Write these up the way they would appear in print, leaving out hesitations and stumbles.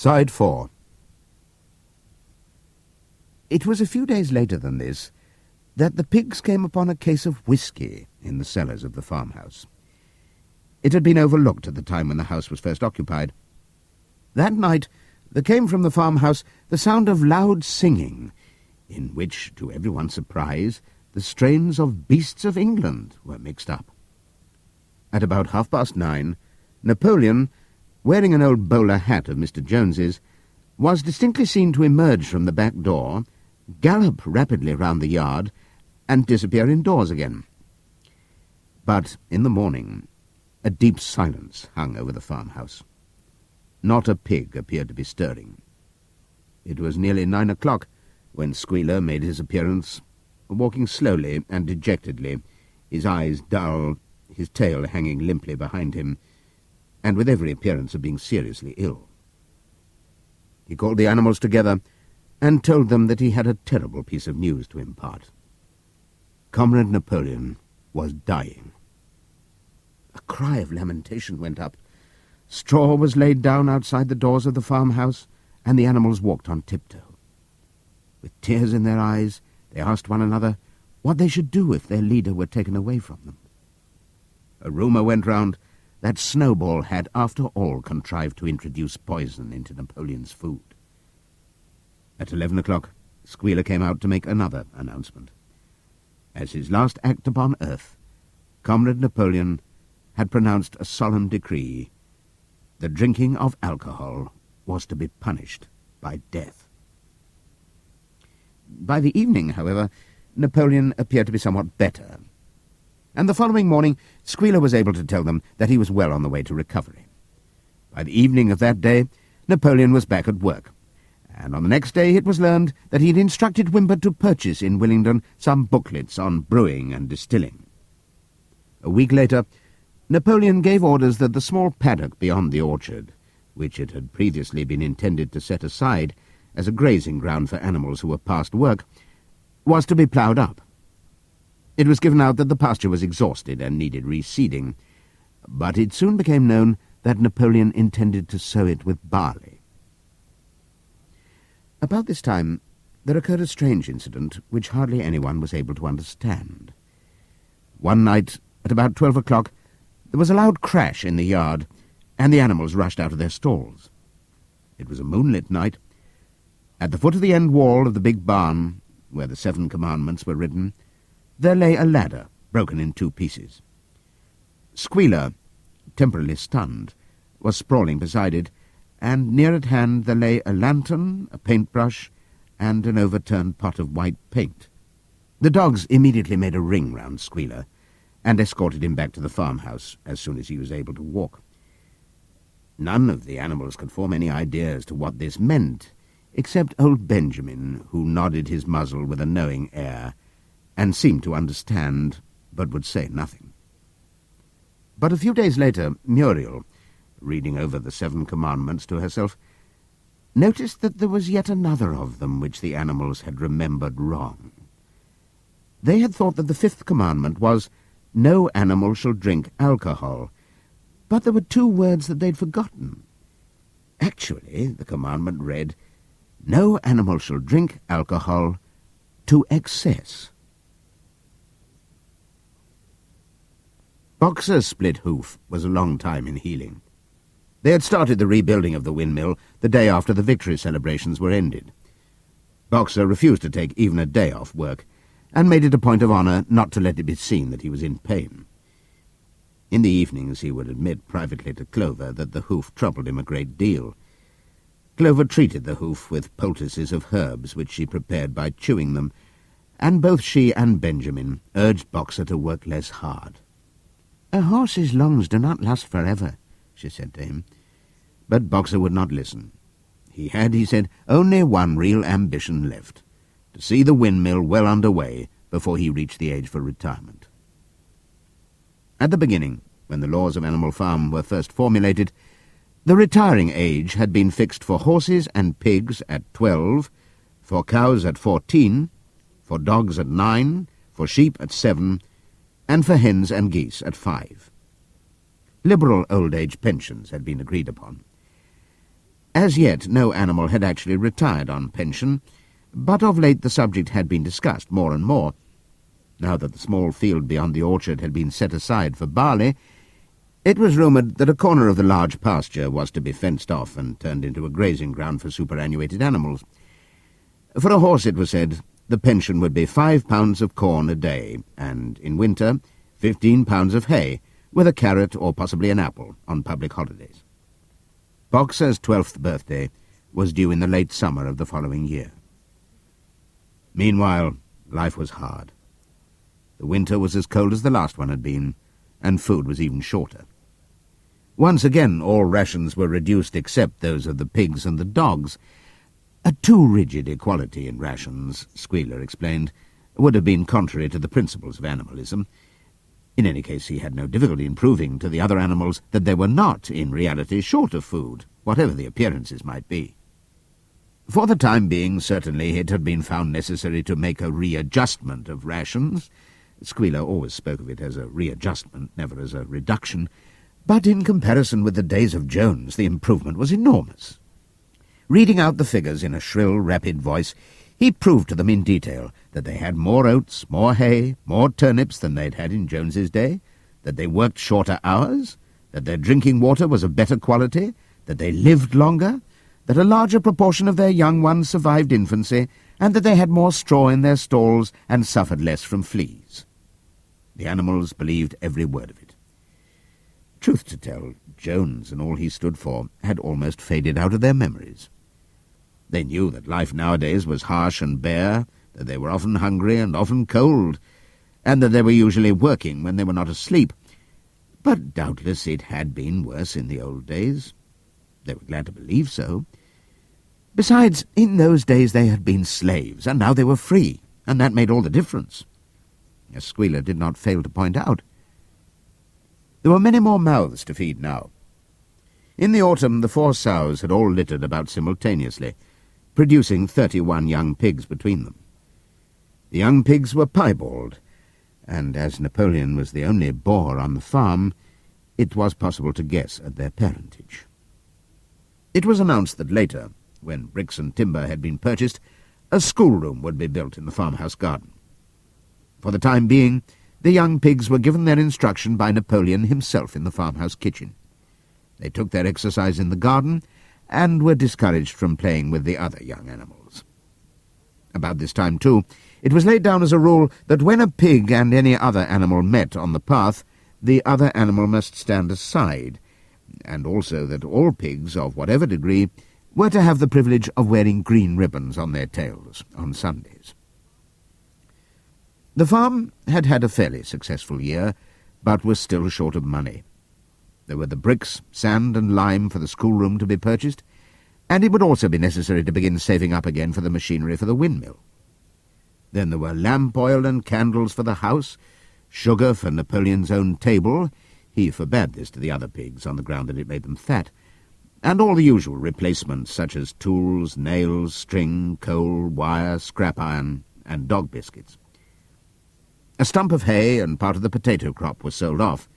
Side 4. It was a few days later than this that the pigs came upon a case of whisky in the cellars of the farmhouse. It had been overlooked at the time when the house was first occupied. That night there came from the farmhouse the sound of loud singing, in which, to everyone's surprise, the strains of Beasts of England were mixed up. At about 9:30, Napoleon, wearing an old bowler hat of Mr. Jones's, was distinctly seen to emerge from the back door, gallop rapidly round the yard, and disappear indoors again. But in the morning a deep silence hung over the farmhouse. Not a pig appeared to be stirring. It was nearly 9 o'clock when Squealer made his appearance, walking slowly and dejectedly, his eyes dull, his tail hanging limply behind him, and with every appearance of being seriously ill. He called the animals together and told them that he had a terrible piece of news to impart. Comrade Napoleon was dying. A cry of lamentation went up. Straw was laid down outside the doors of the farmhouse, and the animals walked on tiptoe. With tears in their eyes, they asked one another what they should do if their leader were taken away from them. A rumour went round that Snowball had, after all, contrived to introduce poison into Napoleon's food. At 11 o'clock, Squealer came out to make another announcement. As his last act upon earth, Comrade Napoleon had pronounced a solemn decree. The drinking of alcohol was to be punished by death. By the evening, however, Napoleon appeared to be somewhat better, and the following morning Squealer was able to tell them that he was well on the way to recovery. By the evening of that day, Napoleon was back at work, and on the next day it was learned that he had instructed Whymper to purchase in Willingdon some booklets on brewing and distilling. A week later, Napoleon gave orders that the small paddock beyond the orchard, which it had previously been intended to set aside as a grazing ground for animals who were past work, was to be ploughed up. It was given out that the pasture was exhausted and needed reseeding, but it soon became known that Napoleon intended to sow it with barley. About this time there occurred a strange incident which hardly anyone was able to understand. One night, at about 12 o'clock, there was a loud crash in the yard, and the animals rushed out of their stalls. It was a moonlit night. At the foot of the end wall of the big barn, where the 7 commandments were written, there lay a ladder, broken in 2 pieces. Squealer, temporarily stunned, was sprawling beside it, and near at hand there lay a lantern, a paintbrush, and an overturned pot of white paint. The dogs immediately made a ring round Squealer, and escorted him back to the farmhouse as soon as he was able to walk. None of the animals could form any idea as to what this meant, except old Benjamin, who nodded his muzzle with a knowing air, and seemed to understand, but would say nothing. But a few days later, Muriel, reading over the 7 commandments to herself, noticed that there was yet another of them which the animals had remembered wrong. They had thought that the 5th commandment was, "No animal shall drink alcohol," but there were 2 words that they'd forgotten. Actually, the commandment read, "No animal shall drink alcohol to excess." Boxer's split hoof was a long time in healing. They had started the rebuilding of the windmill the day after the victory celebrations were ended. Boxer refused to take even a day off work, and made it a point of honour not to let it be seen that he was in pain. In the evenings he would admit privately to Clover that the hoof troubled him a great deal. Clover treated the hoof with poultices of herbs which she prepared by chewing them, and both she and Benjamin urged Boxer to work less hard. "A horse's lungs do not last forever," she said to him. But Boxer would not listen. He had, he said, only one real ambition left: to see the windmill well under way before he reached the age for retirement. At the beginning, when the laws of Animal Farm were first formulated, the retiring age had been fixed for horses and pigs at 12, for cows at 14, for dogs at 9, for sheep at 7, and for hens and geese at 5. Liberal old-age pensions had been agreed upon. As yet, no animal had actually retired on pension, but of late the subject had been discussed more and more. Now that the small field beyond the orchard had been set aside for barley, it was rumoured that a corner of the large pasture was to be fenced off and turned into a grazing ground for superannuated animals. For a horse, it was said, the pension would be 5 pounds of corn a day, and, in winter, 15 pounds of hay, with a carrot or possibly an apple on public holidays. Boxer's 12th birthday was due in the late summer of the following year. Meanwhile, life was hard. The winter was as cold as the last one had been, and food was even shorter. Once again, all rations were reduced except those of the pigs and the dogs. A too rigid equality in rations, Squealer explained, would have been contrary to the principles of animalism. In any case, he had no difficulty in proving to the other animals that they were not, in reality, short of food, whatever the appearances might be. For the time being, certainly, it had been found necessary to make a readjustment of rations. Squealer always spoke of it as a readjustment, never as a reduction, but in comparison with the days of Jones, the improvement was enormous. Reading out the figures in a shrill, rapid voice, he proved to them in detail that they had more oats, more hay, more turnips than they'd had in Jones's day, that they worked shorter hours, that their drinking water was of better quality, that they lived longer, that a larger proportion of their young ones survived infancy, and that they had more straw in their stalls and suffered less from fleas. The animals believed every word of it. Truth to tell, Jones and all he stood for had almost faded out of their memories. They knew that life nowadays was harsh and bare, that they were often hungry and often cold, and that they were usually working when they were not asleep. But doubtless it had been worse in the old days. They were glad to believe so. Besides, in those days they had been slaves, and now they were free, and that made all the difference, as Squealer did not fail to point out. There were many more mouths to feed now. In the autumn, the 4 sows had all littered about simultaneously, producing 31 young pigs between them. The young pigs were piebald, and as Napoleon was the only boar on the farm, it was possible to guess at their parentage. It was announced that later, when bricks and timber had been purchased, a schoolroom would be built in the farmhouse garden. For the time being, the young pigs were given their instruction by Napoleon himself in the farmhouse kitchen. They took their exercise in the garden, and were discouraged from playing with the other young animals. About this time, too, it was laid down as a rule that when a pig and any other animal met on the path, the other animal must stand aside, and also that all pigs, of whatever degree, were to have the privilege of wearing green ribbons on their tails on Sundays. The farm had had a fairly successful year, but was still short of money. There were the bricks, sand and lime for the schoolroom to be purchased, and it would also be necessary to begin saving up again for the machinery for the windmill. Then there were lamp oil and candles for the house, sugar for Napoleon's own table — he forbade this to the other pigs on the ground that it made them fat — and all the usual replacements such as tools, nails, string, coal, wire, scrap iron, and dog biscuits. A stump of hay and part of the potato crop was sold off,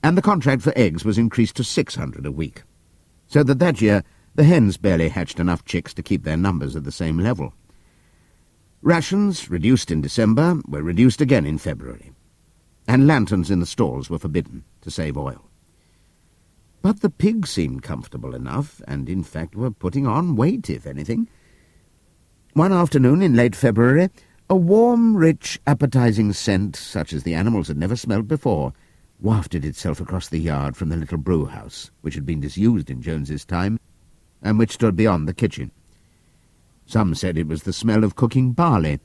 and the contract for eggs was increased to 600 a week, so that year the hens barely hatched enough chicks to keep their numbers at the same level. Rations, reduced in December, were reduced again in February, and lanterns in the stalls were forbidden to save oil. But the pigs seemed comfortable enough, and in fact were putting on weight, if anything. One afternoon in late February, a warm, rich, appetizing scent, such as the animals had never smelled before, wafted itself across the yard from the little brew-house, which had been disused in Jones's time, and which stood beyond the kitchen. Some said it was the smell of cooking barley.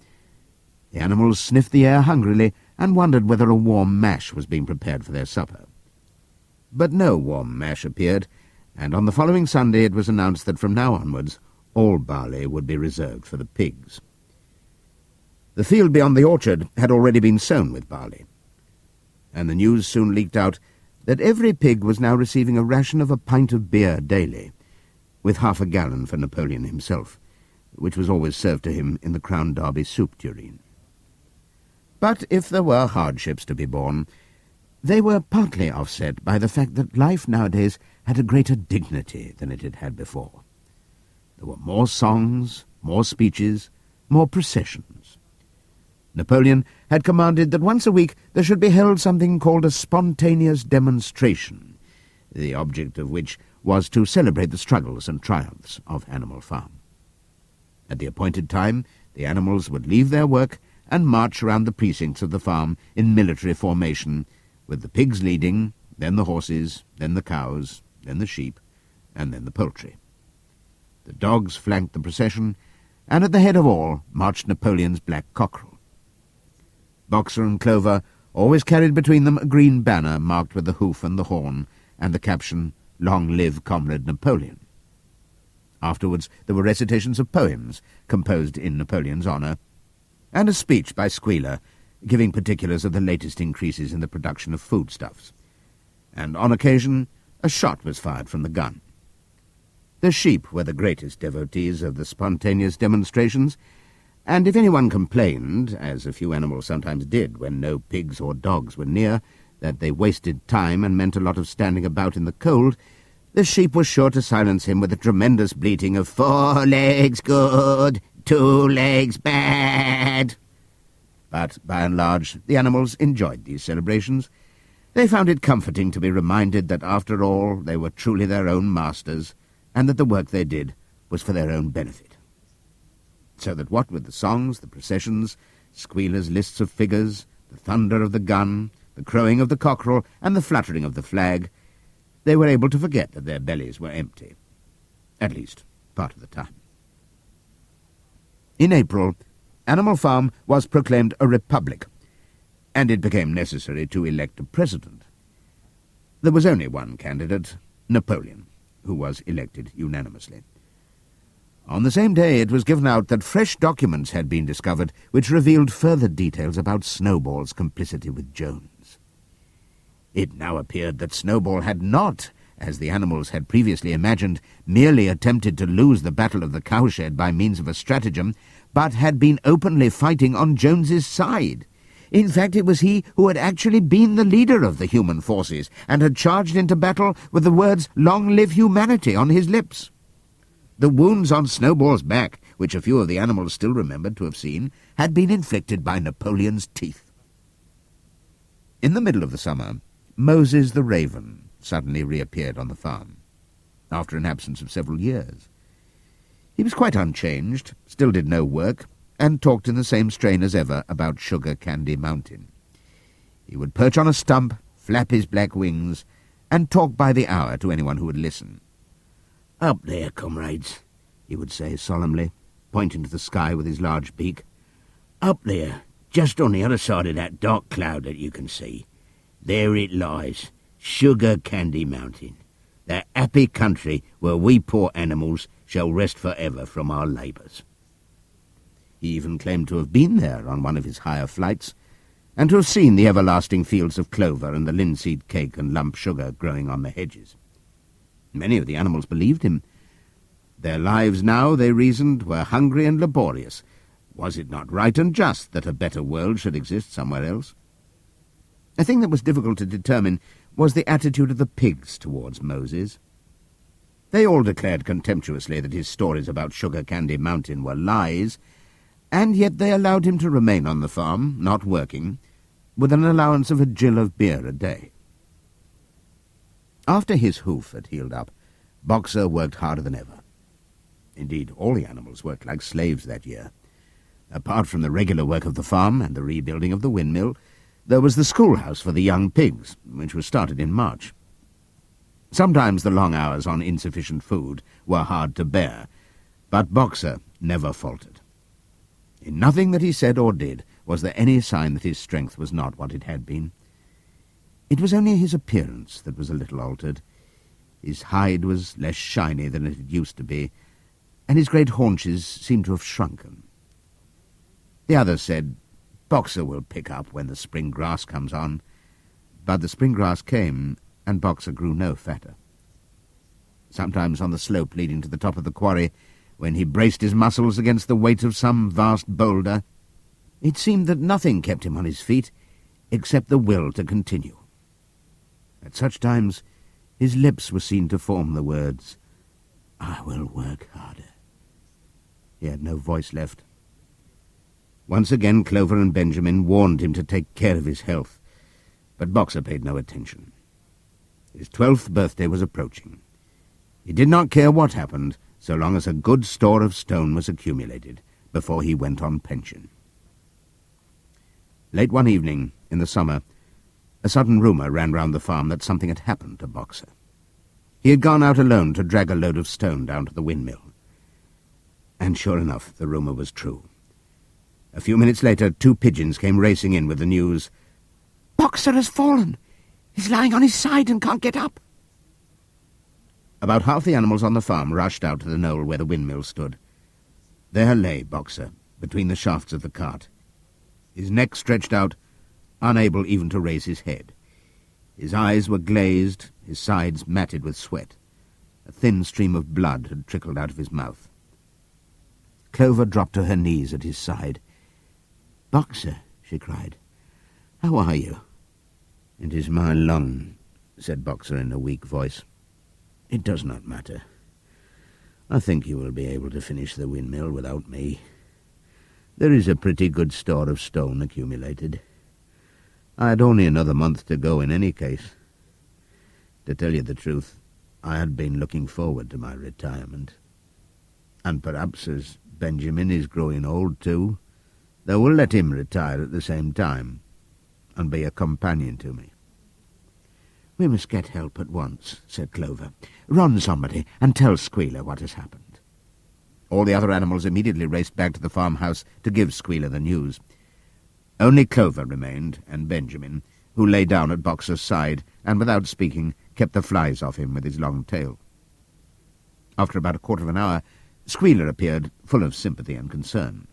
The animals sniffed the air hungrily and wondered whether a warm mash was being prepared for their supper. But no warm mash appeared, and on the following Sunday it was announced that from now onwards all barley would be reserved for the pigs. The field beyond the orchard had already been sown with barley, and the news soon leaked out that every pig was now receiving a ration of a pint of beer daily, with half a gallon for Napoleon himself, which was always served to him in the Crown Derby soup tureen. But if there were hardships to be borne, They were partly offset by the fact that life nowadays had a greater dignity than it had had before. There were more songs, more speeches, more processions. Napoleon had commanded that once a week there should be held something called a spontaneous demonstration, the object of which was to celebrate the struggles and triumphs of Animal Farm. At the appointed time, the animals would leave their work and march around the precincts of the farm in military formation, with the pigs leading, then the horses, then the cows, then the sheep, and then the poultry. The dogs flanked the procession, and at the head of all marched Napoleon's black cockerel. Boxer and Clover always carried between them a green banner marked with the hoof and the horn, and the caption, "Long live Comrade Napoleon." Afterwards there were recitations of poems composed in Napoleon's honour, and a speech by Squealer, giving particulars of the latest increases in the production of foodstuffs. And on occasion a shot was fired from the gun. The sheep were the greatest devotees of the spontaneous demonstrations, and if anyone complained, as a few animals sometimes did when no pigs or dogs were near, that they wasted time and meant a lot of standing about in the cold, the sheep was sure to silence him with a tremendous bleating of 4 legs good, 2 legs bad. But by and large the animals enjoyed these celebrations. They found it comforting to be reminded that after all they were truly their own masters, and that the work they did was for their own benefit. So that what with the songs, the processions, Squealer's lists of figures, the thunder of the gun, the crowing of the cockerel, and the fluttering of the flag, they were able to forget that their bellies were empty, at least part of the time. In April, Animal Farm was proclaimed a republic, and it became necessary to elect a president. There was only one candidate, Napoleon, who was elected unanimously. On the same day it was given out that fresh documents had been discovered which revealed further details about Snowball's complicity with Jones. It now appeared that Snowball had not, as the animals had previously imagined, merely attempted to lose the battle of the cowshed by means of a stratagem, but had been openly fighting on Jones's side. In fact, it was he who had actually been the leader of the human forces, and had charged into battle with the words "Long live humanity" on his lips. The wounds on Snowball's back, which a few of the animals still remembered to have seen, had been inflicted by Napoleon's teeth. In the middle of the summer, Moses the raven suddenly reappeared on the farm, after an absence of several years. He was quite unchanged, still did no work, and talked in the same strain as ever about Sugar Candy Mountain. He would perch on a stump, flap his black wings, and talk by the hour to anyone who would listen. "Up there, comrades," he would say solemnly, pointing to the sky with his large beak. "Up there, just on the other side of that dark cloud that you can see. There it lies, Sugar Candy Mountain, that happy country where we poor animals shall rest forever from our labours." He even claimed to have been there on one of his higher flights, and to have seen the everlasting fields of clover and the linseed cake and lump sugar growing on the hedges. Many of the animals believed him. Their lives now, they reasoned, were hungry and laborious. Was it not right and just that a better world should exist somewhere else? A thing that was difficult to determine was the attitude of the pigs towards Moses. They all declared contemptuously that his stories about Sugar Candy Mountain were lies, and yet they allowed him to remain on the farm, not working, with an allowance of a gill of beer a day. After his hoof had healed up, Boxer worked harder than ever. Indeed, all the animals worked like slaves that year. Apart from the regular work of the farm and the rebuilding of the windmill, there was the schoolhouse for the young pigs, which was started in March. Sometimes the long hours on insufficient food were hard to bear, but Boxer never faltered. In nothing that he said or did was there any sign that his strength was not what it had been. It was only his appearance that was a little altered. His hide was less shiny than it had used to be, and his great haunches seemed to have shrunken. The others said, "Boxer will pick up when the spring grass comes on," but the spring grass came, and Boxer grew no fatter. Sometimes on the slope leading to the top of the quarry, when he braced his muscles against the weight of some vast boulder, it seemed that nothing kept him on his feet except the will to continue. At such times his lips were seen to form the words, "I will work harder." He had no voice left. Once again Clover and Benjamin warned him to take care of his health, but Boxer paid no attention. His 12th birthday was approaching. He did not care what happened, so long as a good store of stone was accumulated before he went on pension. Late one evening, in the summer, a sudden rumour ran round the farm that something had happened to Boxer. He had gone out alone to drag a load of stone down to the windmill. And sure enough, the rumour was true. A few minutes later, 2 pigeons came racing in with the news, "Boxer has fallen. He's lying on his side and can't get up." About half the animals on the farm rushed out to the knoll where the windmill stood. There lay Boxer, between the shafts of the cart. His neck stretched out, unable even to raise his head. His eyes were glazed, his sides matted with sweat. A thin stream of blood had trickled out of his mouth. Clover dropped to her knees at his side. "Boxer," she cried, "how are you?" "It is my lung," said Boxer in a weak voice. "It does not matter. I think you will be able to finish the windmill without me. There is a pretty good store of stone accumulated. I had only another month to go in any case. To tell you the truth, I had been looking forward to my retirement. And perhaps as Benjamin is growing old too, they will let him retire at the same time and be a companion to me." "We must get help at once," said Clover. "Run, somebody, and tell Squealer what has happened." All the other animals immediately raced back to the farmhouse to give Squealer the news. Only Clover remained, and Benjamin, who lay down at Boxer's side, and without speaking, kept the flies off him with his long tail. After about a quarter of an hour, Squealer appeared, full of sympathy and concern.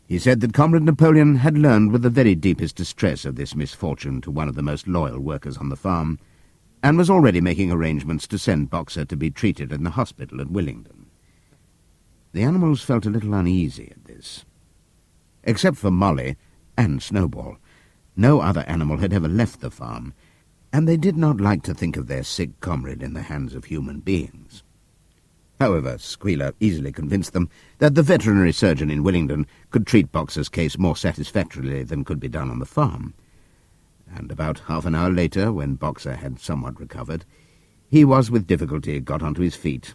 He said that Comrade Napoleon had learned with the very deepest distress of this misfortune to one of the most loyal workers on the farm, and was already making arrangements to send Boxer to be treated in the hospital at Willingdon. The animals felt a little uneasy at this. Except for Molly and Snowball, no other animal had ever left the farm, and they did not like to think of their sick comrade in the hands of human beings. However, Squealer easily convinced them that the veterinary surgeon in Willingdon could treat Boxer's case more satisfactorily than could be done on the farm. And about half an hour later, when Boxer had somewhat recovered, he was with difficulty got onto his feet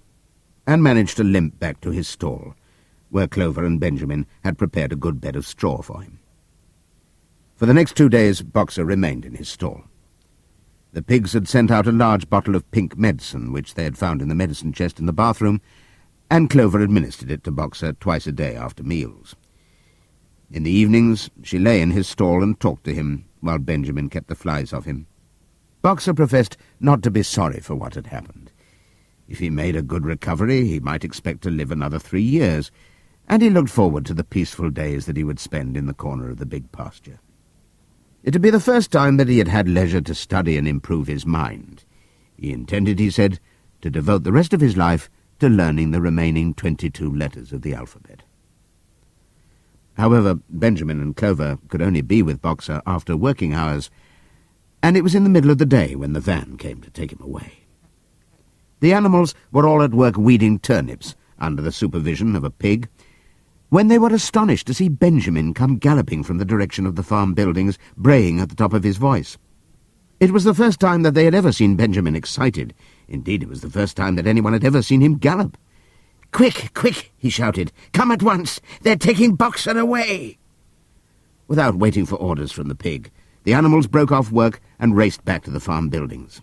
and managed to limp back to his stall, where Clover and Benjamin had prepared a good bed of straw for him. For the next 2 days, Boxer remained in his stall. The pigs had sent out a large bottle of pink medicine, which they had found in the medicine chest in the bathroom, and Clover administered it to Boxer twice a day after meals. In the evenings, she lay in his stall and talked to him, while Benjamin kept the flies off him. Boxer professed not to be sorry for what had happened. If he made a good recovery, he might expect to live another 3 years, and he looked forward to the peaceful days that he would spend in the corner of the big pasture. It would be the first time that he had had leisure to study and improve his mind. He intended, he said, to devote the rest of his life to learning the remaining 22 letters of the alphabet. However, Benjamin and Clover could only be with Boxer after working hours, and it was in the middle of the day when the van came to take him away. The animals were all at work weeding turnips under the supervision of a pig, when they were astonished to see Benjamin come galloping from the direction of the farm buildings, braying at the top of his voice. It was the first time that they had ever seen Benjamin excited. Indeed, it was the first time that anyone had ever seen him gallop. "Quick, quick," he shouted. "Come at once! They're taking Boxer away!" Without waiting for orders from the pig, the animals broke off work and raced back to the farm buildings.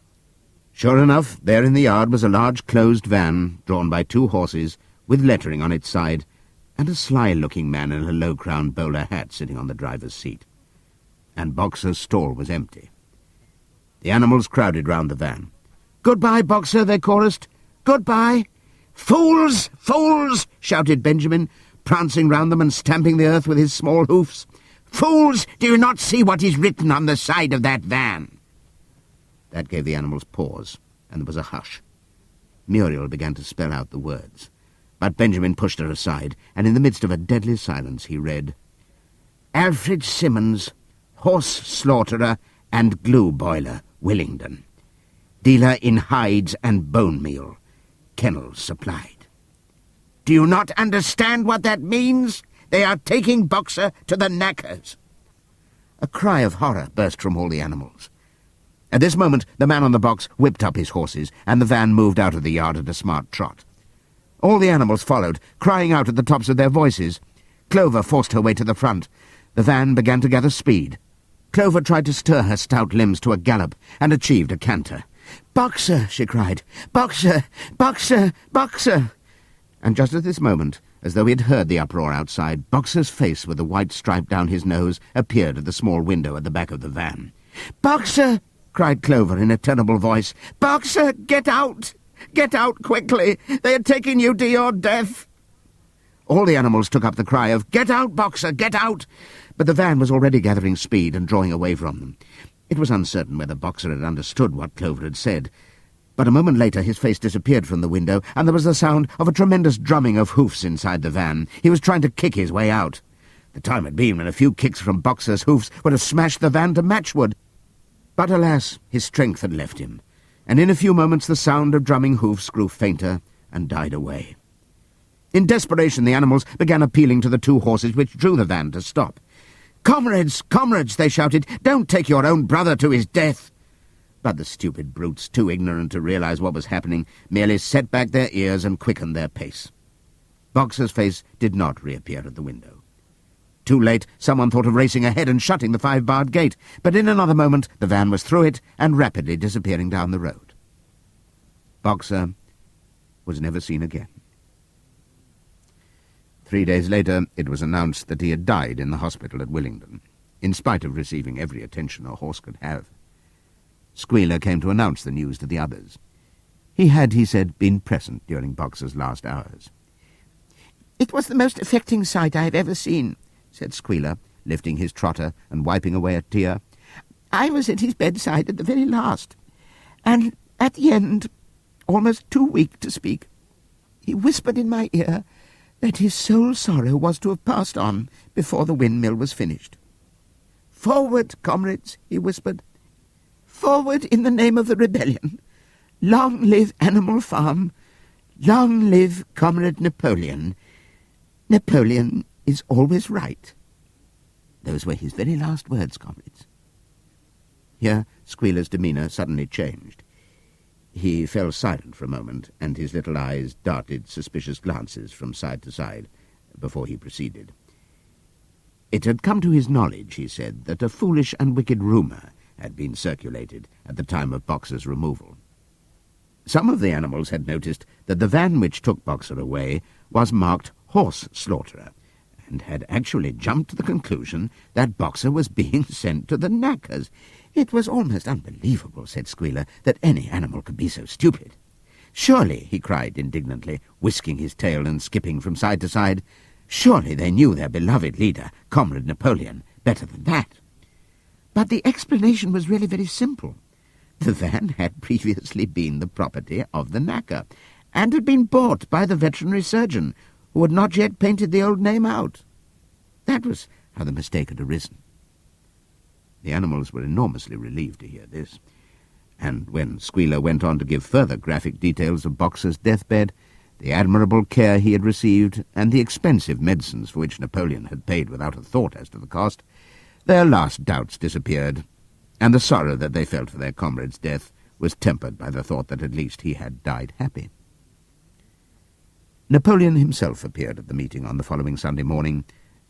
Sure enough, there in the yard was a large closed van, drawn by 2 horses, with lettering on its side, and a sly-looking man in a low-crowned bowler hat sitting on the driver's seat. And Boxer's stall was empty. The animals crowded round the van. "Goodbye, Boxer," they chorused. "Goodbye." "Fools! Fools!" shouted Benjamin, prancing round them and stamping the earth with his small hoofs. "Fools! Do you not see what is written on the side of that van?" That gave the animals pause, and there was a hush. Muriel began to spell out the words, but Benjamin pushed her aside, and in the midst of a deadly silence he read, "Alfred Simmons, horse slaughterer and glue boiler, Willingdon. dealer in hides and bone meal, kennels supplied. Do you not understand what that means? They are taking Boxer to the knackers. A cry of horror burst from all the animals. At this moment, the man on the box whipped up his horses, and the van moved out of the yard at a smart trot. All the animals followed, crying out at the tops of their voices. Clover forced her way to the front. The van began to gather speed. Clover tried to stir her stout limbs to a gallop, and achieved a canter. "Boxer!" she cried. "Boxer! Boxer! Boxer!" And just at this moment, as though he had heard the uproar outside, Boxer's face with the white stripe down his nose appeared at the small window at the back of the van. "Boxer!" cried Clover in a terrible voice. "Boxer, get out! Get out quickly! They are taking you to your death!" All the animals took up the cry of, "Get out, Boxer, get out!" But the van was already gathering speed and drawing away from them. It was uncertain whether Boxer had understood what Clover had said. But a moment later his face disappeared from the window, and there was the sound of a tremendous drumming of hoofs inside the van. He was trying to kick his way out. The time had been when a few kicks from Boxer's hoofs would have smashed the van to matchwood. But alas, his strength had left him, and in a few moments the sound of drumming hoofs grew fainter and died away. In desperation the animals began appealing to the two horses which drew the van to stop. "Comrades, comrades," they shouted, "don't take your own brother to his death." But the stupid brutes, too ignorant to realize what was happening, merely set back their ears and quickened their pace. Boxer's face did not reappear at the window. Too late, someone thought of racing ahead and shutting the 5-barred gate, but in another moment the van was through it and rapidly disappearing down the road. Boxer was never seen again. 3 days later it was announced that he had died in the hospital at Willingdon, in spite of receiving every attention a horse could have. Squealer came to announce the news to the others. He had, he said, been present during Boxer's last hours. "It was the most affecting sight I have ever seen," said Squealer, lifting his trotter and wiping away a tear. "I was at his bedside at the very last, and at the end, almost too weak to speak, he whispered in my ear that his sole sorrow was to have passed on before the windmill was finished. 'Forward, comrades,' he whispered. 'Forward in the name of the rebellion. Long live Animal Farm. Long live Comrade Napoleon. Napoleon is always right.' Those were his very last words, comrades." Here Squealer's demeanour suddenly changed. He fell silent for a moment, and his little eyes darted suspicious glances from side to side before he proceeded. It had come to his knowledge, he said, that a foolish and wicked rumour had been circulated at the time of Boxer's removal. Some of the animals had noticed that the van which took Boxer away was marked Horse Slaughterer, and had actually jumped to the conclusion that Boxer was being sent to the knackers. It was almost unbelievable, said Squealer, that any animal could be so stupid. "Surely," he cried indignantly, whisking his tail and skipping from side to side, "surely they knew their beloved leader, Comrade Napoleon, better than that." But the explanation was really very simple. The van had previously been the property of the knacker, and had been bought by the veterinary surgeon, who had not yet painted the old name out. That was how the mistake had arisen. The animals were enormously relieved to hear this, and when Squealer went on to give further graphic details of Boxer's deathbed, the admirable care he had received, and the expensive medicines for which Napoleon had paid without a thought as to the cost, their last doubts disappeared, and the sorrow that they felt for their comrade's death was tempered by the thought that at least he had died happy. Napoleon himself appeared at the meeting on the following Sunday morning,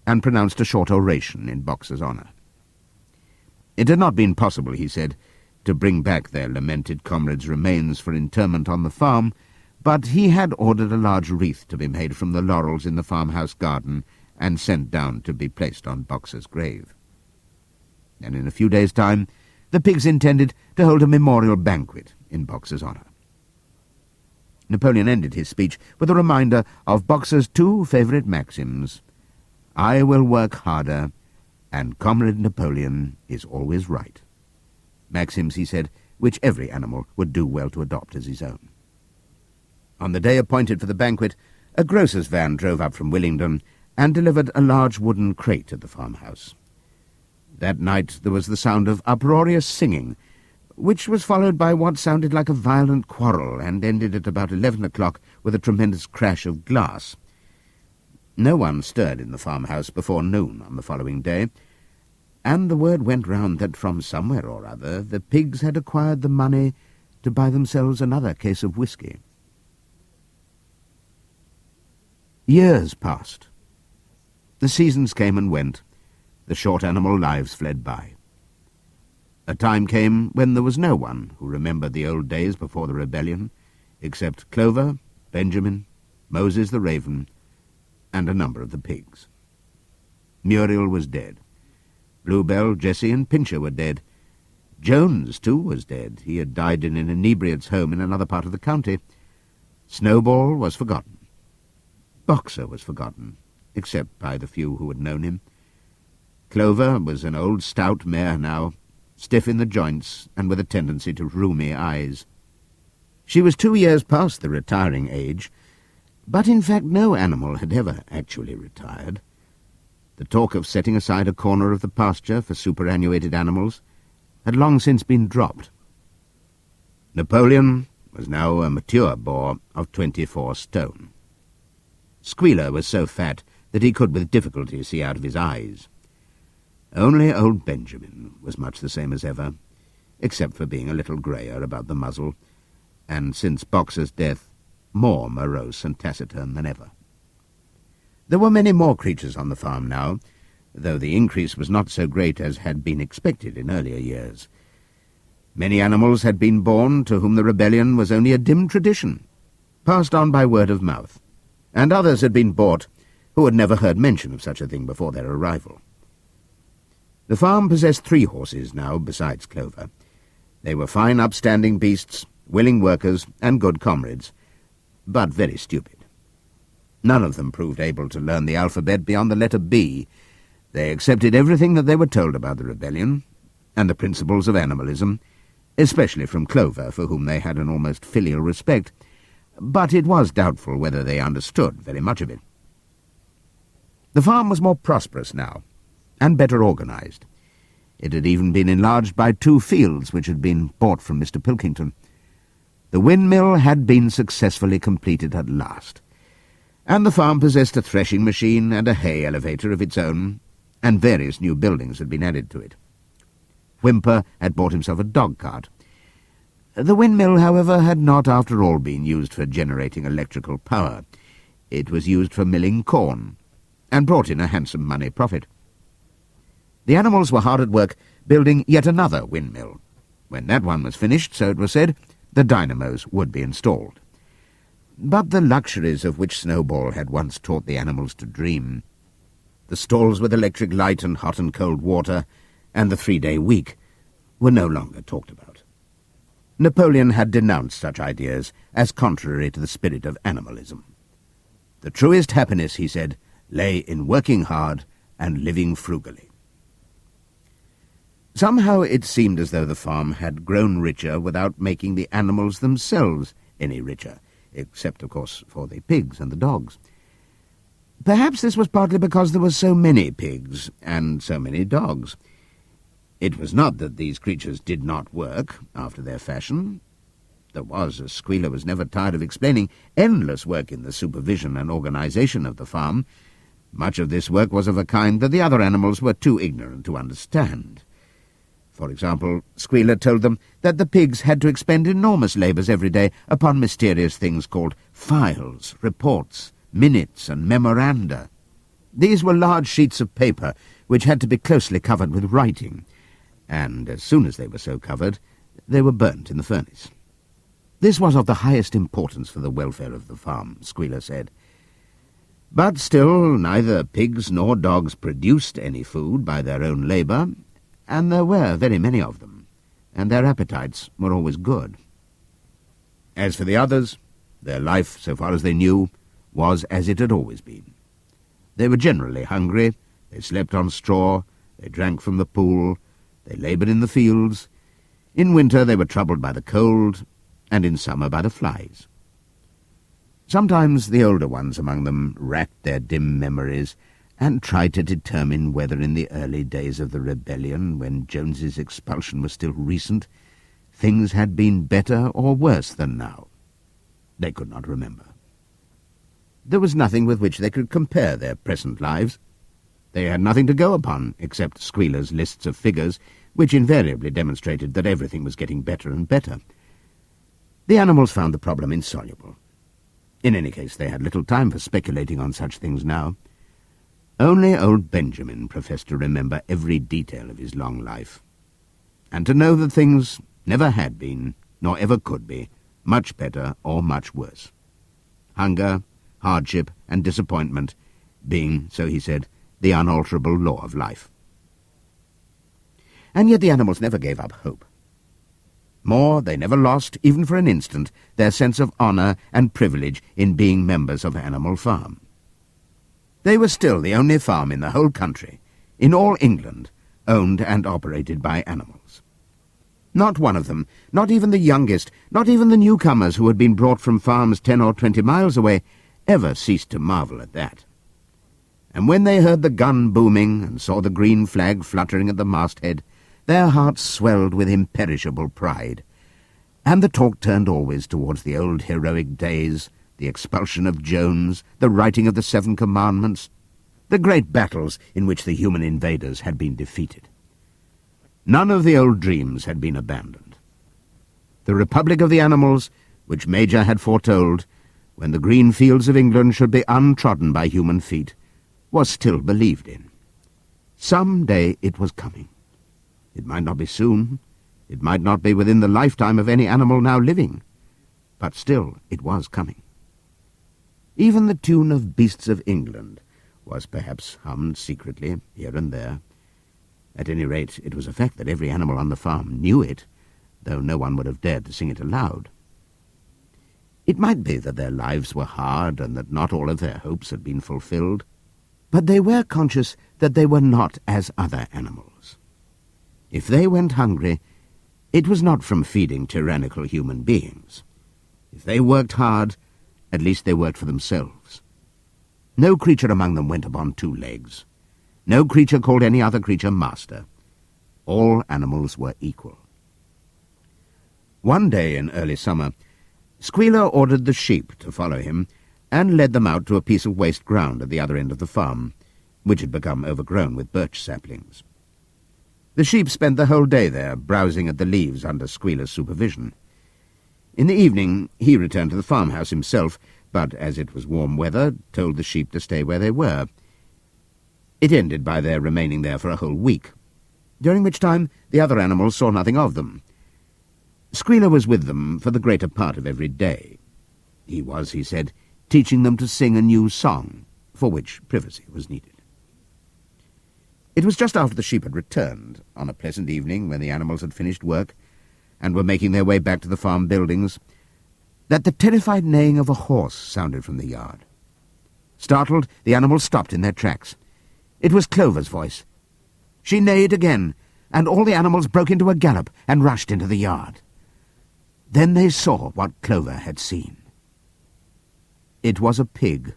and pronounced a short oration in Boxer's honour. It had not been possible, he said, to bring back their lamented comrade's remains for interment on the farm, but he had ordered a large wreath to be made from the laurels in the farmhouse garden and sent down to be placed on Boxer's grave. And in a few days' time the pigs intended to hold a memorial banquet in Boxer's honour. Napoleon ended his speech with a reminder of Boxer's two favourite maxims: "I will work harder," and "Comrade Napoleon is always right." Maxims, he said, which every animal would do well to adopt as his own. On the day appointed for the banquet, a grocer's van drove up from Willingdon and delivered a large wooden crate at the farmhouse. That night there was the sound of uproarious singing, which was followed by what sounded like a violent quarrel and ended at about 11 o'clock with a tremendous crash of glass. No one stirred in the farmhouse before noon on the following day, and the word went round that from somewhere or other the pigs had acquired the money to buy themselves another case of whisky. Years passed. The seasons came and went. The short animal lives fled by. A time came when there was no one who remembered the old days before the rebellion, except Clover, Benjamin, Moses the raven, and a number of the pigs. Muriel was dead. Bluebell, Jessie, and Pincher were dead. Jones, too, was dead. He had died in an inebriate's home in another part of the county. Snowball was forgotten. Boxer was forgotten, except by the few who had known him. Clover was an old stout mare now, stiff in the joints and with a tendency to rheumy eyes. She was 2 years past the retiring age, but in fact no animal had ever actually retired. The talk of setting aside a corner of the pasture for superannuated animals had long since been dropped. Napoleon was now a mature boar of 24 stone. Squealer was so fat that he could with difficulty see out of his eyes. Only old Benjamin was much the same as ever, except for being a little greyer about the muzzle, and since Boxer's death, more morose and taciturn than ever. There were many more creatures on the farm now, though the increase was not so great as had been expected in earlier years. Many animals had been born to whom the rebellion was only a dim tradition, passed on by word of mouth, and others had been bought who had never heard mention of such a thing before their arrival. The farm possessed 3 horses now, besides Clover. They were fine upstanding beasts, willing workers, and good comrades, but very stupid. None of them proved able to learn the alphabet beyond the letter B. They accepted everything that they were told about the rebellion, and the principles of animalism, especially from Clover, for whom they had an almost filial respect, but it was doubtful whether they understood very much of it. The farm was more prosperous now, and better organized. It had even been enlarged by 2 fields which had been bought from Mr. Pilkington. The windmill had been successfully completed at last, and the farm possessed a threshing machine and a hay elevator of its own, and various new buildings had been added to it. Whymper had bought himself a dog-cart. The windmill, however, had not after all been used for generating electrical power. It was used for milling corn, and brought in a handsome money profit. The animals were hard at work building yet another windmill. When that one was finished, so it was said, the dynamos would be installed. But the luxuries of which Snowball had once taught the animals to dream, the stalls with electric light and hot and cold water, and the 3-day week, were no longer talked about. Napoleon had denounced such ideas as contrary to the spirit of animalism. The truest happiness, he said, lay in working hard and living frugally. Somehow it seemed as though the farm had grown richer without making the animals themselves any richer, except, of course, for the pigs and the dogs. Perhaps this was partly because there were so many pigs and so many dogs. It was not that these creatures did not work after their fashion. There was, as Squealer was never tired of explaining, endless work in the supervision and organization of the farm. Much of this work was of a kind that the other animals were too ignorant to understand. For example, Squealer told them that the pigs had to expend enormous labours every day upon mysterious things called files, reports, minutes, and memoranda. These were large sheets of paper which had to be closely covered with writing, and as soon as they were so covered, they were burnt in the furnace. This was of the highest importance for the welfare of the farm, Squealer said. But still, neither pigs nor dogs produced any food by their own labour, and there were very many of them, and their appetites were always good. As for the others, their life, so far as they knew, was as it had always been. They were generally hungry, they slept on straw, they drank from the pool, they laboured in the fields. In winter they were troubled by the cold, and in summer by the flies. Sometimes the older ones among them racked their dim memories and tried to determine whether in the early days of the rebellion, when Jones's expulsion was still recent, things had been better or worse than now. They could not remember. There was nothing with which they could compare their present lives. They had nothing to go upon except Squealer's lists of figures, which invariably demonstrated that everything was getting better and better. The animals found the problem insoluble. In any case, they had little time for speculating on such things now. Only old Benjamin professed to remember every detail of his long life, and to know that things never had been, nor ever could be, much better or much worse. Hunger, hardship, and disappointment being, so he said, the unalterable law of life. And yet the animals never gave up hope. More, they never lost, even for an instant, their sense of honour and privilege in being members of Animal Farm. They were still the only farm in the whole country, in all England, owned and operated by animals. Not one of them, not even the youngest, not even the newcomers who had been brought from farms 10 or 20 miles away, ever ceased to marvel at that. And when they heard the gun booming and saw the green flag fluttering at the masthead, their hearts swelled with imperishable pride, and the talk turned always towards the old heroic days, the expulsion of Jones, the writing of the 7 Commandments, the great battles in which the human invaders had been defeated. None of the old dreams had been abandoned. The Republic of the Animals, which Major had foretold, when the green fields of England should be untrodden by human feet, was still believed in. Some day it was coming. It might not be soon, it might not be within the lifetime of any animal now living, but still it was coming. Even the tune of Beasts of England was perhaps hummed secretly here and there. At any rate, it was a fact that every animal on the farm knew it, though no one would have dared to sing it aloud. It might be that their lives were hard and that not all of their hopes had been fulfilled, but they were conscious that they were not as other animals. If they went hungry, it was not from feeding tyrannical human beings. If they worked hard, at least they worked for themselves. No creature among them went upon 2 legs. No creature called any other creature master. All animals were equal. One day in early summer, Squealer ordered the sheep to follow him and led them out to a piece of waste ground at the other end of the farm, which had become overgrown with birch saplings. The sheep spent the whole day there, browsing at the leaves under Squealer's supervision. In the evening he returned to the farmhouse himself, but as it was warm weather, told the sheep to stay where they were. It ended by their remaining there for a whole week, during which time the other animals saw nothing of them. Squealer was with them for the greater part of every day. He was, he said, teaching them to sing a new song, for which privacy was needed. It was just after the sheep had returned, on a pleasant evening when the animals had finished work and were making their way back to the farm buildings, that the terrified neighing of a horse sounded from the yard. Startled, the animals stopped in their tracks. It was Clover's voice. She neighed again, and all the animals broke into a gallop and rushed into the yard. Then they saw what Clover had seen. It was a pig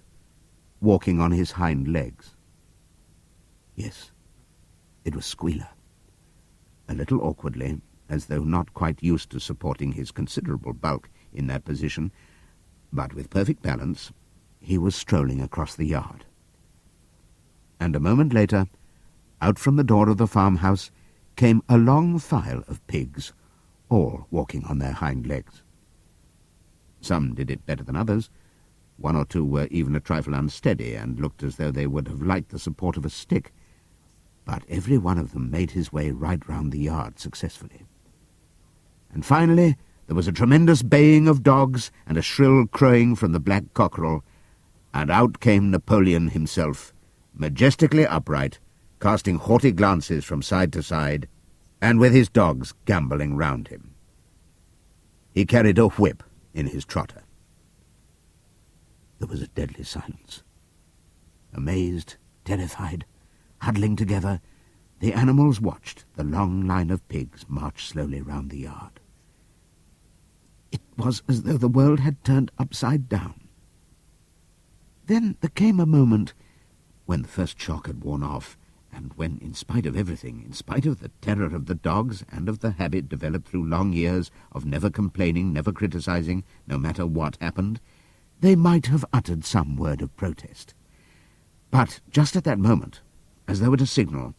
walking on his hind legs. Yes, it was Squealer. A little awkwardly, as though not quite used to supporting his considerable bulk in that position, but with perfect balance, he was strolling across the yard. And a moment later, out from the door of the farmhouse came a long file of pigs, all walking on their hind legs. Some did it better than others. 1 or 2 were even a trifle unsteady and looked as though they would have liked the support of a stick, but every one of them made his way right round the yard successfully. And finally there was a tremendous baying of dogs and a shrill crowing from the black cockerel, and out came Napoleon himself, majestically upright, casting haughty glances from side to side, and with his dogs gambolling round him. He carried a whip in his trotter. There was a deadly silence. Amazed, terrified, huddling together, the animals watched the long line of pigs march slowly round the yard. It was as though the world had turned upside down. Then there came a moment when the first shock had worn off, And when, in spite of everything, in spite of the terror of the dogs and of the habit developed through long years of never complaining, never criticizing, no matter what happened, they might have uttered some word of protest. But just at that moment, as though at a signal,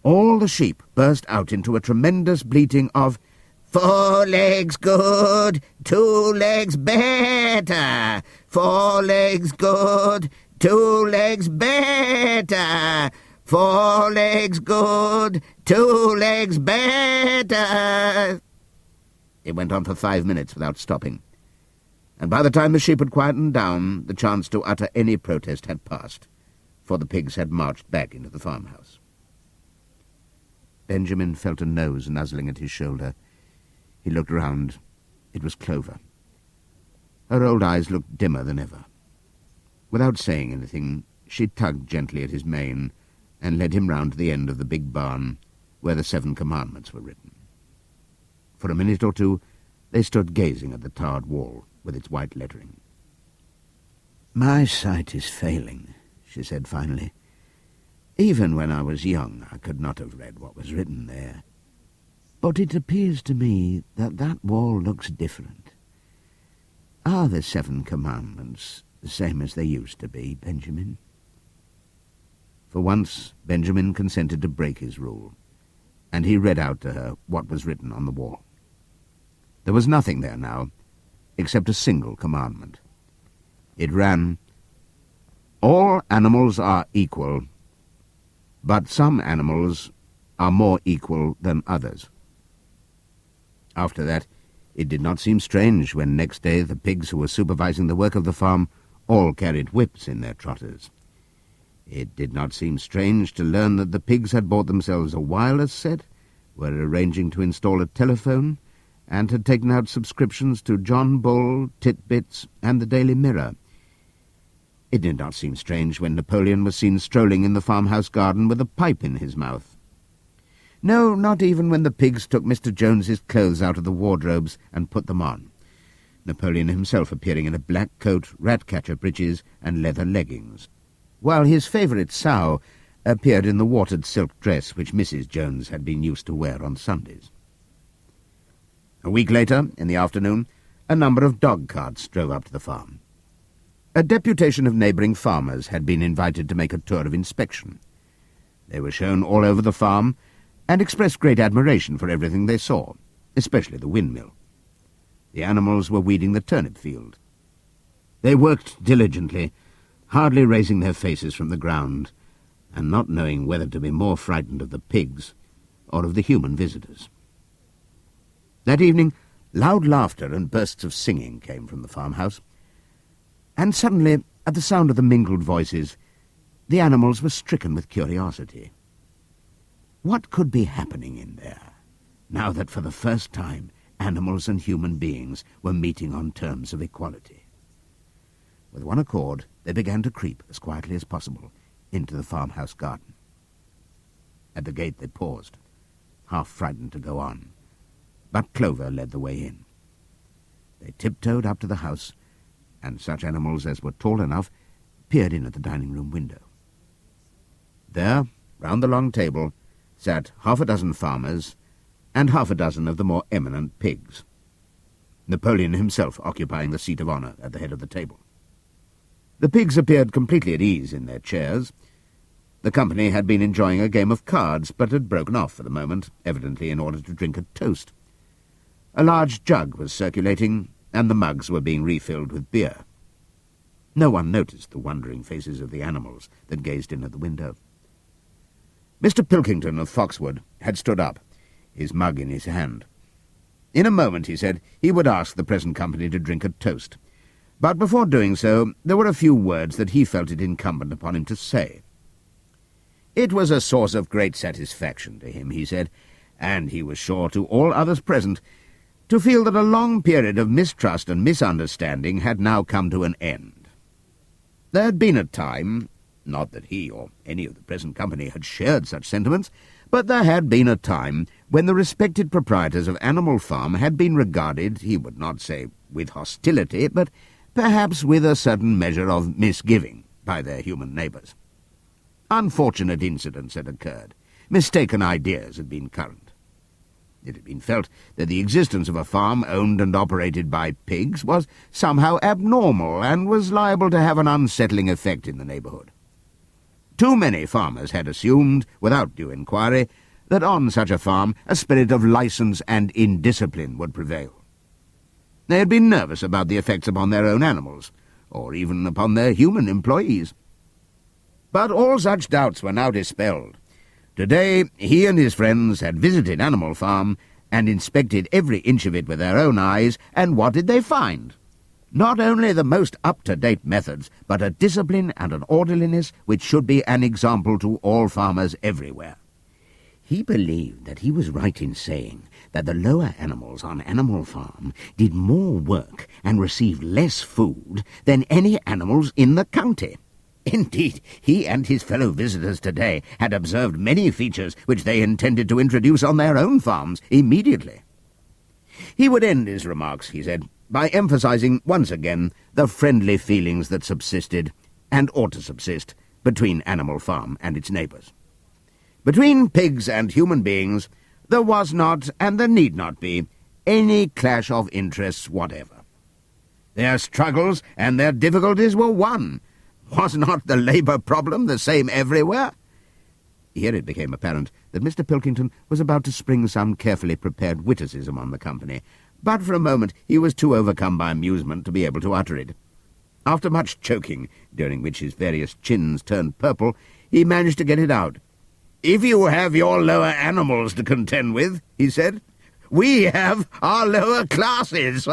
all the sheep burst out into a tremendous bleating of 4 legs good, 2 legs better, 4 legs good, 2 legs better, 4 legs good, 2 legs better. It went on for 5 minutes without stopping, and by the time the sheep had quietened down, the chance to utter any protest had passed, for the pigs had marched back into the farmhouse. Benjamin felt a nose nuzzling at his shoulder. He looked round. It was Clover. Her old eyes looked dimmer than ever. Without saying anything, she tugged gently at his mane and led him round to the end of the big barn where the 7 commandments were written. For a minute or two, they stood gazing at the tarred wall with its white lettering. "My sight is failing," she said finally. "Even when I was young, I could not have read what was written there. But it appears to me that that wall looks different. Are the 7 commandments the same as they used to be, Benjamin?" For once, Benjamin consented to break his rule, and he read out to her what was written on the wall. There was nothing there now, except a single commandment. It ran, "All animals are equal, but some animals are more equal than others." After that, it did not seem strange when next day the pigs who were supervising the work of the farm all carried whips in their trotters. It did not seem strange to learn that the pigs had bought themselves a wireless set, were arranging to install a telephone, and had taken out subscriptions to John Bull, Titbits, and the Daily Mirror. It did not seem strange when Napoleon was seen strolling in the farmhouse garden with a pipe in his mouth. No, not even when the pigs took Mr. Jones's clothes out of the wardrobes and put them on, Napoleon himself appearing in a black coat, rat-catcher breeches, and leather leggings, while his favourite sow appeared in the watered silk dress which Mrs. Jones had been used to wear on Sundays. A week later, in the afternoon, a number of dog carts drove up to the farm. A deputation of neighbouring farmers had been invited to make a tour of inspection. They were shown all over the farm and expressed great admiration for everything they saw, especially the windmill. The animals were weeding the turnip field. They worked diligently, hardly raising their faces from the ground, and not knowing whether to be more frightened of the pigs or of the human visitors. That evening, loud laughter and bursts of singing came from the farmhouse, and suddenly, at the sound of the mingled voices, the animals were stricken with curiosity. What could be happening in there, now that for the first time animals and human beings were meeting on terms of equality? With one accord, they began to creep, as quietly as possible, into the farmhouse garden. At the gate they paused, half frightened to go on, but Clover led the way in. They tiptoed up to the house, and such animals as were tall enough peered in at the dining-room window. There, round the long table, sat 6 farmers and 6 of the more eminent pigs, Napoleon himself occupying the seat of honour at the head of the table. The pigs appeared completely at ease in their chairs. The company had been enjoying a game of cards, but had broken off for the moment, evidently in order to drink a toast. A large jug was circulating, and the mugs were being refilled with beer. No one noticed the wondering faces of the animals that gazed in at the window. Mr. Pilkington of Foxwood had stood up, his mug in his hand. In a moment, he said, he would ask the present company to drink a toast. But before doing so, there were a few words that he felt it incumbent upon him to say. It was a source of great satisfaction to him, he said, and he was sure to all others present, to feel that a long period of mistrust and misunderstanding had now come to an end. There had been a time, not that he or any of the present company had shared such sentiments, but there had been a time when the respected proprietors of Animal Farm had been regarded, he would not say with hostility, but perhaps with a certain measure of misgiving by their human neighbours. Unfortunate incidents had occurred. Mistaken ideas had been current. It had been felt that the existence of a farm owned and operated by pigs was somehow abnormal and was liable to have an unsettling effect in the neighbourhood. Too many farmers had assumed, without due inquiry, that on such a farm a spirit of licence and indiscipline would prevail. They had been nervous about the effects upon their own animals, or even upon their human employees. But all such doubts were now dispelled. Today he and his friends had visited Animal Farm and inspected every inch of it with their own eyes, and what did they find? Not only the most up-to-date methods, but a discipline and an orderliness which should be an example to all farmers everywhere. He believed that he was right in saying that the lower animals on Animal Farm did more work and received less food than any animals in the county. Indeed, he and his fellow visitors today had observed many features which they intended to introduce on their own farms immediately. He would end his remarks, he said, by emphasizing once again the friendly feelings that subsisted, and ought to subsist, between Animal Farm and its neighbours. Between pigs and human beings there was not, and there need not be, any clash of interests whatever. Their struggles and their difficulties were one. Was not the labour problem the same everywhere? Here it became apparent that Mr. Pilkington was about to spring some carefully prepared witticism on the company, but for a moment he was too overcome by amusement to be able to utter it. After much choking, during which his various chins turned purple, he managed to get it out. "If you have your lower animals to contend with," he said, "we have our lower classes."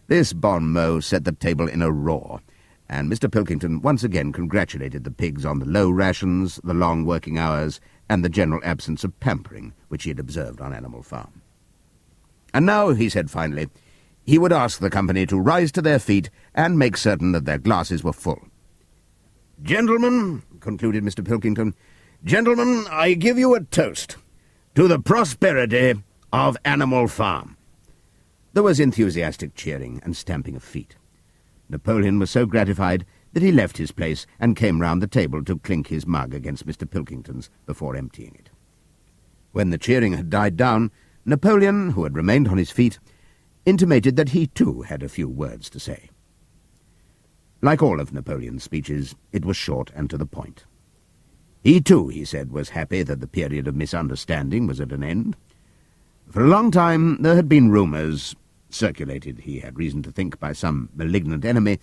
This bon mot set the table in a roar, and Mr. Pilkington once again congratulated the pigs on the low rations, the long working hours, and the general absence of pampering which he had observed on Animal Farm. And now, he said finally, he would ask the company to rise to their feet and make certain that their glasses were full. "Gentlemen," concluded Mr. Pilkington, "gentlemen, I give you a toast to the prosperity of Animal Farm." There was enthusiastic cheering and stamping of feet. Napoleon was so gratified that he left his place and came round the table to clink his mug against Mr. Pilkington's before emptying it. When the cheering had died down, Napoleon, who had remained on his feet, intimated that he too had a few words to say. Like all of Napoleon's speeches, it was short and to the point. He too, he said, was happy that the period of misunderstanding was at an end. For a long time there had been rumours, circulated, he had reason to think, by some malignant enemy,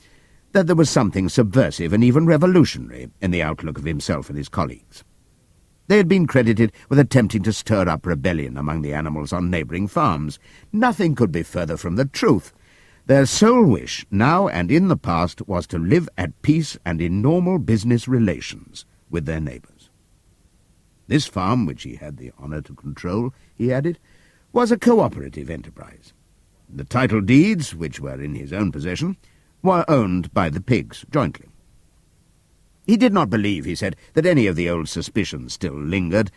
that there was something subversive and even revolutionary in the outlook of himself and his colleagues. They had been credited with attempting to stir up rebellion among the animals on neighbouring farms. Nothing could be further from the truth. Their sole wish, now and in the past, was to live at peace and in normal business relations with their neighbours. This farm, which he had the honour to control, he added, was a cooperative enterprise. The title deeds, which were in his own possession, were owned by the pigs jointly. He did not believe, he said, that any of the old suspicions still lingered,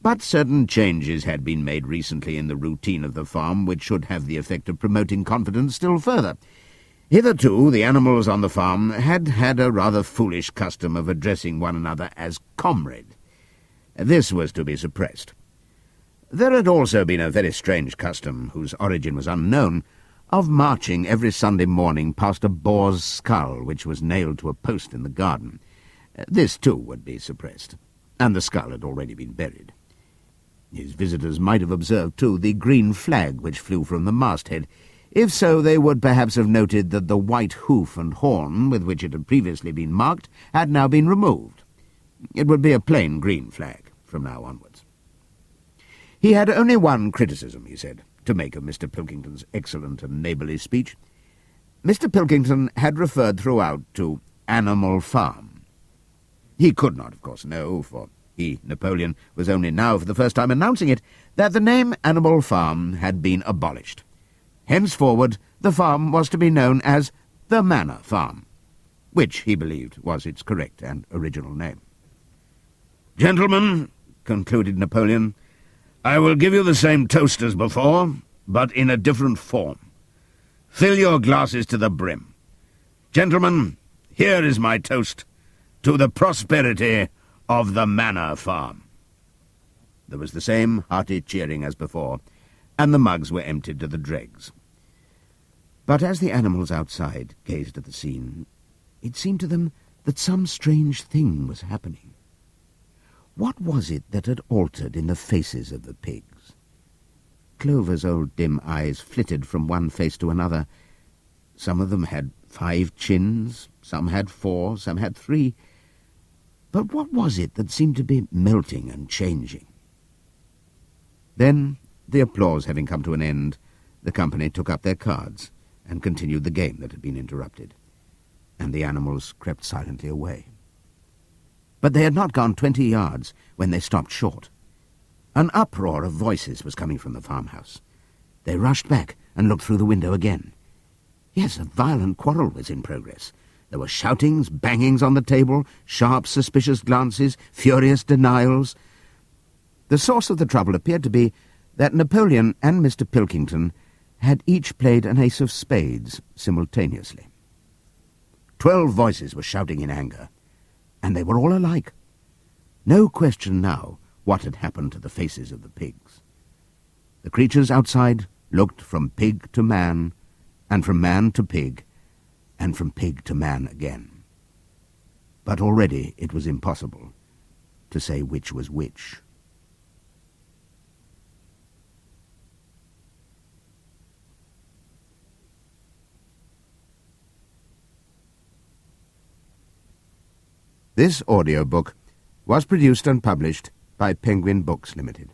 but certain changes had been made recently in the routine of the farm which should have the effect of promoting confidence still further. Hitherto the animals on the farm had had a rather foolish custom of addressing one another as comrade. This was to be suppressed. There had also been a very strange custom, whose origin was unknown, of marching every Sunday morning past a boar's skull which was nailed to a post in the garden. This too would be suppressed, and the skull had already been buried. His visitors might have observed, too, the green flag which flew from the masthead. If so, they would perhaps have noted that the white hoof and horn with which it had previously been marked had now been removed. It would be a plain green flag from now onwards. He had only one criticism, he said, to make of Mr. Pilkington's excellent and neighbourly speech. Mr. Pilkington had referred throughout to Animal Farm. He could not, of course, know, for he, Napoleon, was only now for the first time announcing it, that the name Animal Farm had been abolished. Henceforward the farm was to be known as the Manor Farm, which, he believed, was its correct and original name. "Gentlemen," concluded Napoleon, "I will give you the same toast as before, but in a different form. Fill your glasses to the brim. Gentlemen, here is my toast to the prosperity of the manor farm." There was the same hearty cheering as before, and the mugs were emptied to the dregs. But as the animals outside gazed at the scene, it seemed to them that some strange thing was happening. What was it that had altered in the faces of the pigs? Clover's old dim eyes flitted from one face to another. Some of them had 5 chins, some had 4, some had 3. But what was it that seemed to be melting and changing? Then, the applause having come to an end, the company took up their cards and continued the game that had been interrupted, and the animals crept silently away. But they had not gone 20 yards when they stopped short. An uproar of voices was coming from the farmhouse. They rushed back and looked through the window again. Yes, a violent quarrel was in progress. There were shoutings, bangings on the table, sharp, suspicious glances, furious denials. The source of the trouble appeared to be that Napoleon and Mr. Pilkington had each played an ace of spades simultaneously. 12 voices were shouting in anger, and they were all alike. No question now what had happened to the faces of the pigs. The creatures outside looked from pig to man, and from man to pig, and from pig to man again. But already it was impossible to say which was which. This audiobook was produced and published by Penguin Books Limited.